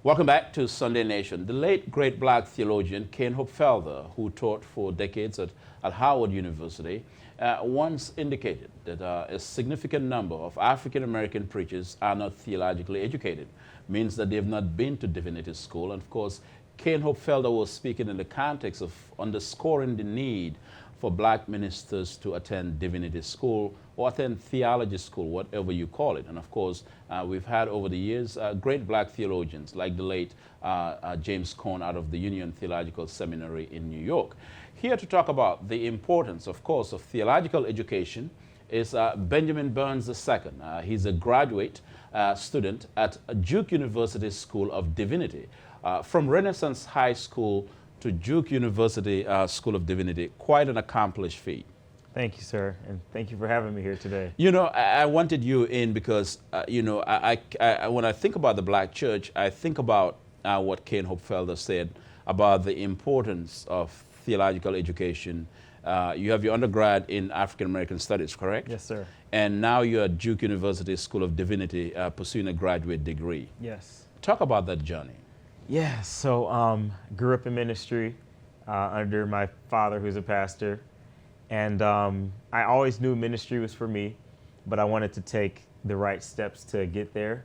Welcome back to Sunday Nation. The late great black theologian Kane Hopfelder, who taught for decades at Howard University, once indicated that a significant number of African American preachers are not theologically educated, means that they have not been to divinity school. And of course, Kane Hopfelder was speaking in the context of underscoring the need for black ministers to attend divinity school or attend theology school, whatever you call it. And of course, we've had over the years great black theologians like the late James Cone out of the Union Theological Seminary in New York. Here to talk about the importance, of course, of theological education is Benjamin Burns II. He's a graduate student at Duke University School of Divinity. From Renaissance High School to Duke University School of Divinity, quite an accomplished feat. Thank you, sir, and thank you for having me here today. You know, I wanted you in because, you know, when I think about the black church, I think about what Kane Hopfelder said about the importance of theological education. You have your undergrad in African American Studies, correct? Yes, sir. And now you're at Duke University School of Divinity pursuing a graduate degree. Yes. Talk about that journey. Yeah, so grew up in ministry under my father, who's a pastor. And I always knew ministry was for me, but I wanted to take the right steps to get there.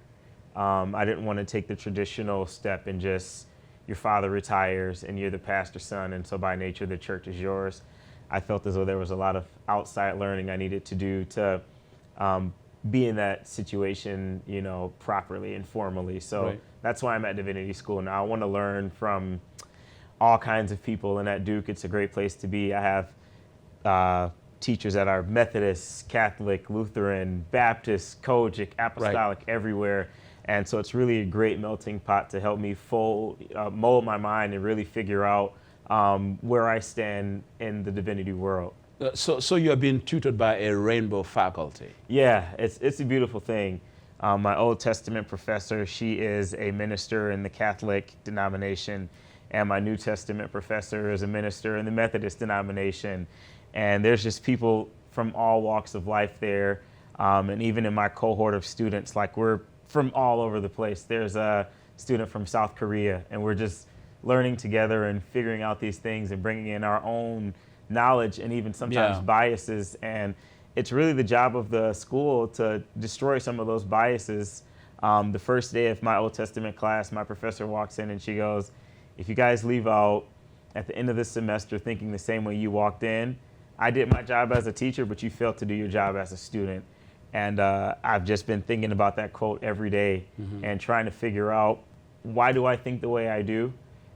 I didn't want to take the traditional step and just your father retires and you're the pastor's son, and so by nature the church is yours. I felt as though there was a lot of outside learning I needed to do to be in that situation, you know, properly and formally. So right. That's why I'm at Divinity School now. I want to learn from all kinds of people, and at Duke, it's a great place to be. I have teachers that are Methodist, Catholic, Lutheran, Baptist, Kojic, Apostolic, right. Everywhere. And so it's really a great melting pot to help me mold my mind and really figure out where I stand in the divinity world. So you are being tutored by a rainbow faculty? Yeah, it's a beautiful thing. My Old Testament professor, she is a minister in the Catholic denomination, and my New Testament professor is a minister in the Methodist denomination. And there's just people from all walks of life there. And even in my cohort of students, like we're from all over the place. There's a student from South Korea, and we're just learning together and figuring out these things and bringing in our own knowledge and even sometimes biases. And it's really the job of the school to destroy some of those biases. The first day of my Old Testament class, my professor walks in and she goes, if you guys leave out at the end of this semester thinking the same way you walked in, I did my job as a teacher, but you failed to do your job as a student. And I've just been thinking about that quote every day and trying to figure out, why do I think the way I do?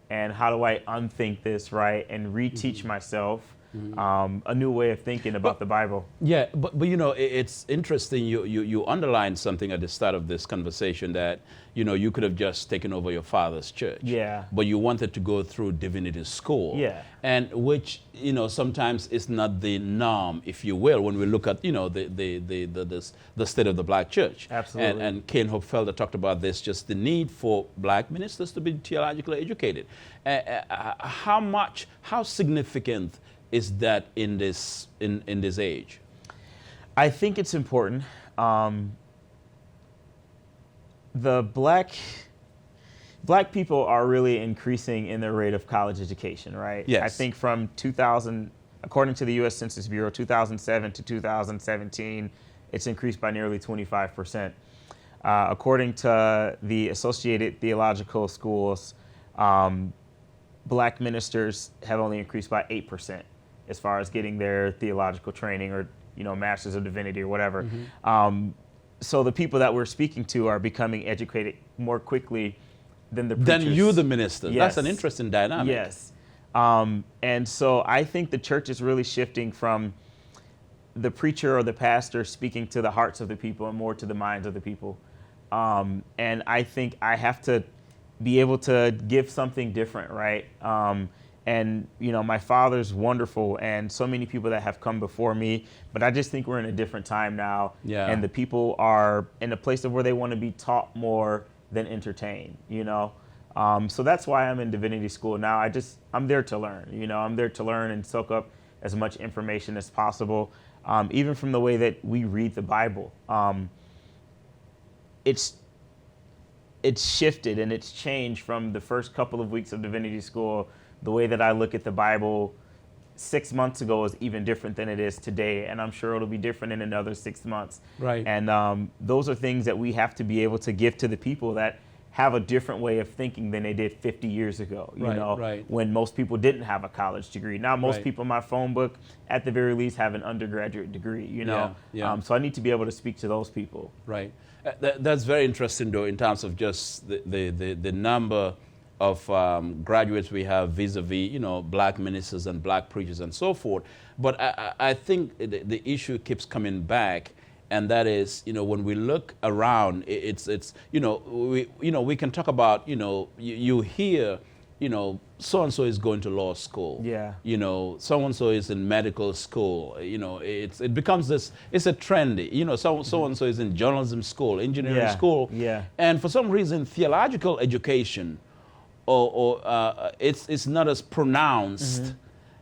And how do I unthink this, right? And reteach myself a new way of thinking about the Bible. Yeah, but you know, it's interesting. You underlined something at the start of this conversation that, you know, you could have just taken over your father's church. Yeah. But you wanted to go through divinity school. Yeah. And which, you know, sometimes is not the norm, if you will, when we look at, you know, the state of the black church. Absolutely. And Kane Hopfelder talked about this, just the need for black ministers to be theologically educated. How significant is that in this age? I think it's important. The black people are really increasing in their rate of college education, right? Yes. I think from 2000, according to the U.S. Census Bureau, 2007 to 2017, it's increased by nearly 25%. According to the Associated Theological Schools, black ministers have only increased by 8% as far as getting their theological training or, you know, Masters of Divinity or whatever. So the people that we're speaking to are becoming educated more quickly than the preachers. Than you, the minister. Yes. That's an interesting dynamic. Yes. And so I think the church is really shifting from the preacher or the pastor speaking to the hearts of the people and more to the minds of the people. And I think I have to be able to give something different, right? And, you know, my father's wonderful and so many people that have come before me, but I just think we're in a different time now. Yeah. And the people are in a place of where they want to be taught more than entertained, you know? So that's why I'm in divinity school now. I'm there to learn, you know, I'm there to learn and soak up as much information as possible, even from the way that we read the Bible. It's it's shifted and it's changed from the first couple of weeks of divinity school. The way that I look at the Bible 6 months ago is even different than it is today, and I'm sure it'll be different in another 6 months. Right. And those are things that we have to be able to give to the people that have a different way of thinking than they did 50 years ago, you know, when most people didn't have a college degree. Now most people in my phone book, at the very least, have an undergraduate degree, you know. So I need to be able to speak to those people. Right. That's very interesting, though, in terms of just the number of graduates we have vis-a-vis, you know, black ministers and black preachers and so forth. But I think the issue keeps coming back. And that is, you know, when we look around, it's you know, we can talk about, you know, you hear, you know, so-and-so is going to law school. Yeah. You know, so-and-so is in medical school. You know, it becomes this, it's a trendy, you know, so-and-so is in journalism school, engineering school. Yeah. And for some reason, theological education, it's not as pronounced,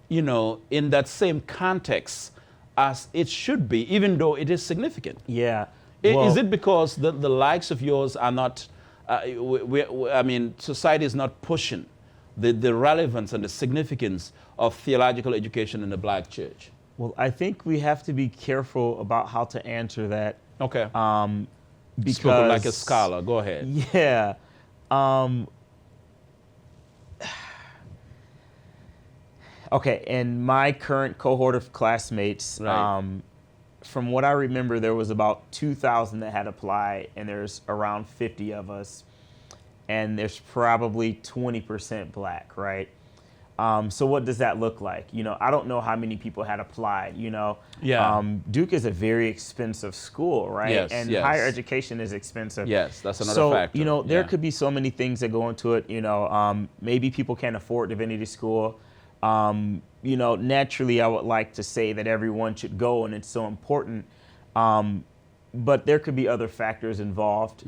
you know, in that same context as it should be, even though it is significant. Yeah. Is it because the likes of yours are not, I mean, society is not pushing the relevance and the significance of theological education in the black church? Well, I think we have to be careful about how to answer that. Okay. Because, spoken like a scholar. Go ahead. Yeah. Okay, in my current cohort of classmates, from what I remember, there was about 2,000 that had applied, and there's around 50 of us, and there's probably 20% black, right? So what does that look like? You know, I don't know how many people had applied, you know. Yeah. Duke is a very expensive school, right? Yes, and yes. higher education is expensive. Yes, that's another factor. You know, there could be so many things that go into it, you know. Maybe people can't afford divinity school. You know, naturally, I would like to say that everyone should go and it's so important, but there could be other factors involved.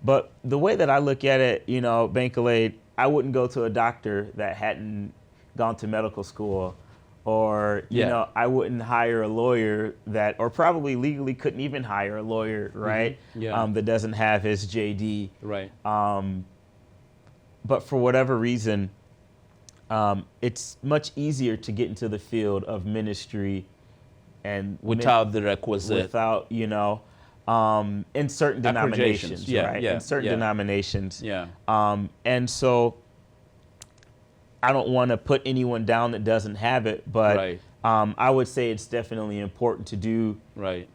But the way that I look at it, you know, Bankole, I wouldn't go to a doctor that hadn't gone to medical school, or, you know, I wouldn't hire a lawyer that, or probably legally couldn't even hire a lawyer, right? That doesn't have his JD. Right. But for whatever reason, it's much easier to get into the field of ministry and without the requisite, without, you know, in certain denominations, right? In certain denominations. And so I don't want to put anyone down that doesn't have it, but I would say it's definitely important to do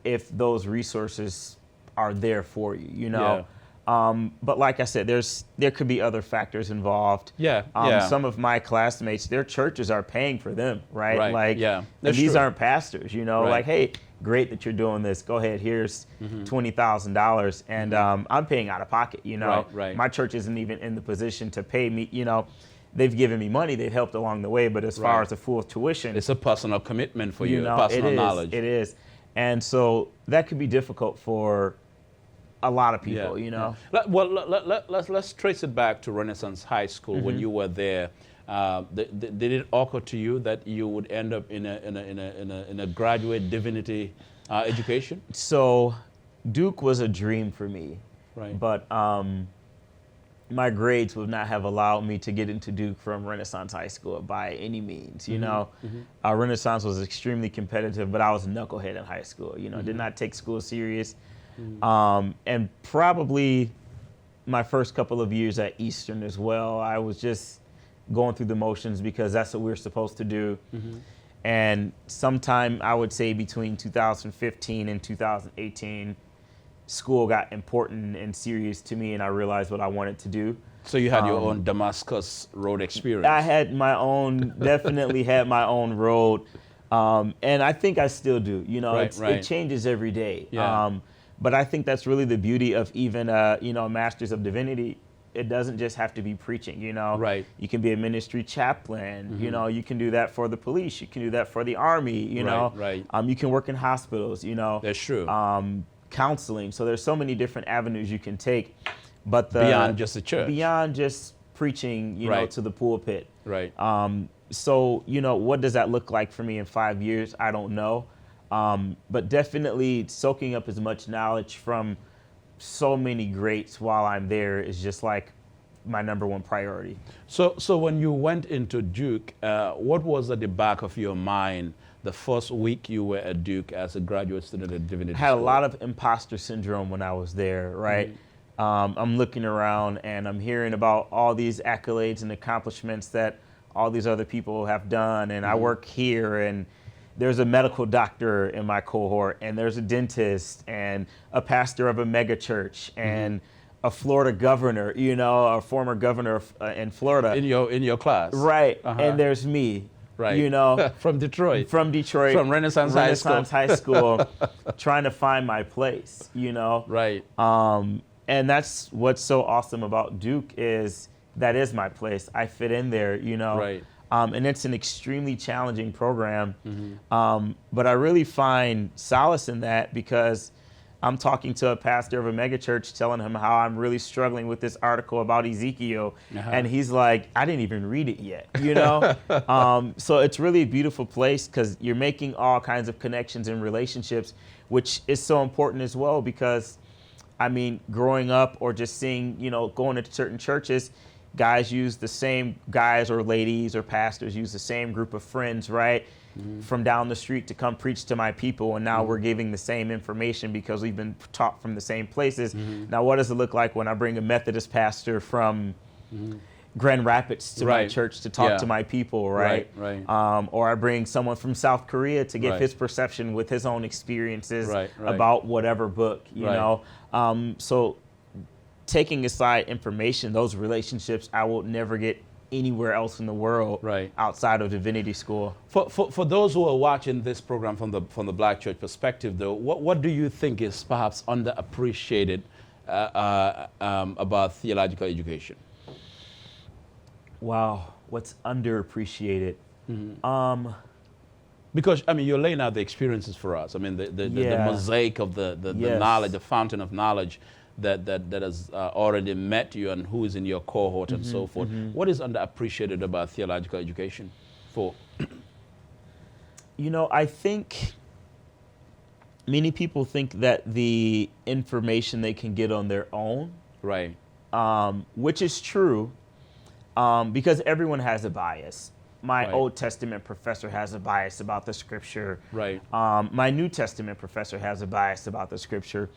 if those resources are there for you, you know. But like I said, there could be other factors involved. Some of my classmates, their churches are paying for them, right? Like, these aren't pastors, you know, like, hey, great that you're doing this. Go ahead, here's $20,000. And I'm paying out of pocket, you know. My church isn't even in the position to pay me, you know. They've given me money, they've helped along the way, but as far as the full tuition. It's a personal commitment for you, know, personal knowledge. It is. And so that could be difficult for a lot of people, you know. Well, let's trace it back to Renaissance High School when you were there. Did it occur to you that you would end up in a graduate divinity education? So Duke was a dream for me, but my grades would not have allowed me to get into Duke from Renaissance High School by any means. You know, Renaissance was extremely competitive, but I was a knucklehead in high school. You know, did not take school serious. And probably my first couple of years at Eastern as well, I was just going through the motions because that's what we were supposed to do. And sometime, I would say between 2015 and 2018, school got important and serious to me, and I realized what I wanted to do. So you had your own Damascus Road experience. I had my own, definitely had my own road. And I think I still do. You know, it changes every day. But I think that's really the beauty of even, you know, Masters of Divinity. It doesn't just have to be preaching, you know. You can be a ministry chaplain. You know, you can do that for the police. You can do that for the Army, you know. You can work in hospitals, you know. That's true. Counseling. So there's so many different avenues you can take. But beyond just the church. Beyond just preaching, you know, to the pulpit. So, you know, what does that look like for me in 5 years? I don't know. But definitely soaking up as much knowledge from so many greats while I'm there is just like my number one priority. So when you went into Duke, what was at the back of your mind the first week you were at Duke as a graduate student at Divinity School? I had a lot of imposter syndrome when I was there, right? I'm looking around and I'm hearing about all these accolades and accomplishments that all these other people have done, and I work here, and there's a medical doctor in my cohort, and there's a dentist, and a pastor of a mega church, and a Florida governor, you know, a former governor in Florida. In your class. Right, and there's me. Right. You know, from Detroit. From Detroit. From Renaissance High School, trying to find my place, you know. Right. And that's what's so awesome about Duke is that is my place. I fit in there, you know. Right. And it's an extremely challenging program. But I really find solace in that because I'm talking to a pastor of a megachurch telling him how I'm really struggling with this article about Ezekiel. And he's like, I didn't even read it yet, you know? So it's really a beautiful place because you're making all kinds of connections and relationships, which is so important as well because, I mean, growing up or just seeing, you know, going into certain churches, guys use the same guys or ladies or pastors use the same group of friends, right? From down the street to come preach to my people, and now we're giving the same information because we've been taught from the same places. Now, what does it look like when I bring a Methodist pastor from Grand Rapids to my church to talk to my people, right? Or I bring someone from South Korea to give his perception with his own experiences about whatever book, you know? So taking aside information, those relationships I will never get anywhere else in the world outside of Divinity School. For those who are watching this program from the Black church perspective, though, what do you think is perhaps underappreciated about theological education? Wow, what's underappreciated? Because, I mean, you're laying out the experiences for us. I mean, the mosaic of the knowledge, the fountain of knowledge that has already met you and who is in your cohort and so forth. What is underappreciated about theological education for? You know, I think many people think that the information they can get on their own, which is true, because everyone has a bias. My Old Testament professor has a bias about the scripture. My New Testament professor has a bias about the scripture.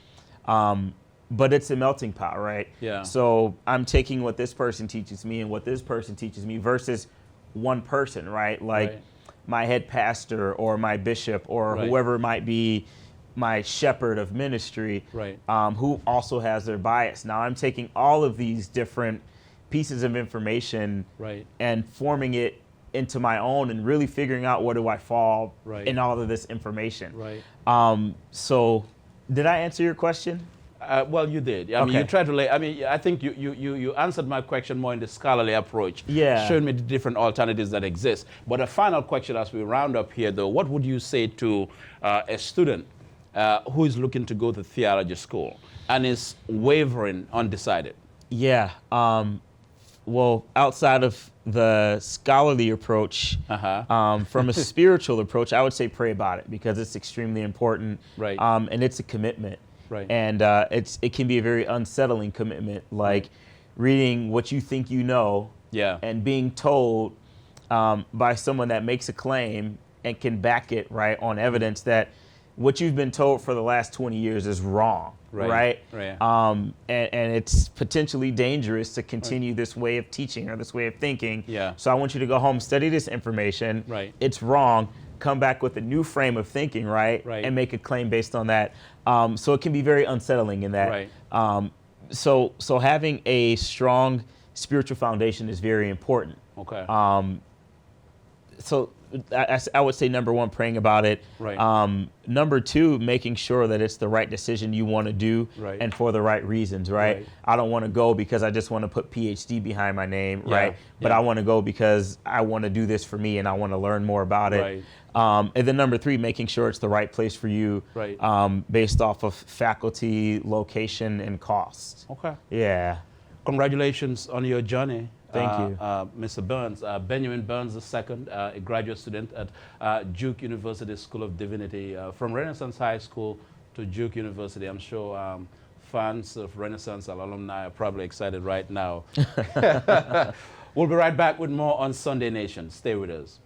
But it's a melting pot, right? So I'm taking what this person teaches me and what this person teaches me versus one person, right? Like my head pastor or my bishop or whoever might be my shepherd of ministry, who also has their bias. Now I'm taking all of these different pieces of information and forming it into my own and really figuring out where do I fall in all of this information. So did I answer your question? Well, you did. I mean, you tried to lay. I mean, I think you answered my question more in the scholarly approach, showing me the different alternatives that exist. But a final question as we round up here, though, what would you say to a student who is looking to go to theology school and is wavering, undecided? Well, outside of the scholarly approach, from a spiritual approach, I would say pray about it because it's extremely important, and it's a commitment. And it can be a very unsettling commitment, like reading what you think you know and being told by someone that makes a claim and can back it on evidence that what you've been told for the last 20 years is wrong, and it's potentially dangerous to continue this way of teaching or this way of thinking. So I want you to go home, study this information. It's wrong. Come back with a new frame of thinking, and make a claim based on that. So it can be very unsettling in that. So having a strong spiritual foundation is very important. So I would say number one, praying about it. Number two, making sure that it's the right decision you want to do and for the right reasons, I don't want to go because I just want to put PhD behind my name, but I want to go because I want to do this for me and I want to learn more about it. And then number three, making sure it's the right place for you based off of faculty, location, and cost. Congratulations on your journey. Thank you. Mr. Burns, Benjamin Burns II, a graduate student at Duke University School of Divinity, from Renaissance High School to Duke University. I'm sure fans of Renaissance alumni are probably excited right now. We'll be right back with more on Sunday Nation. Stay with us.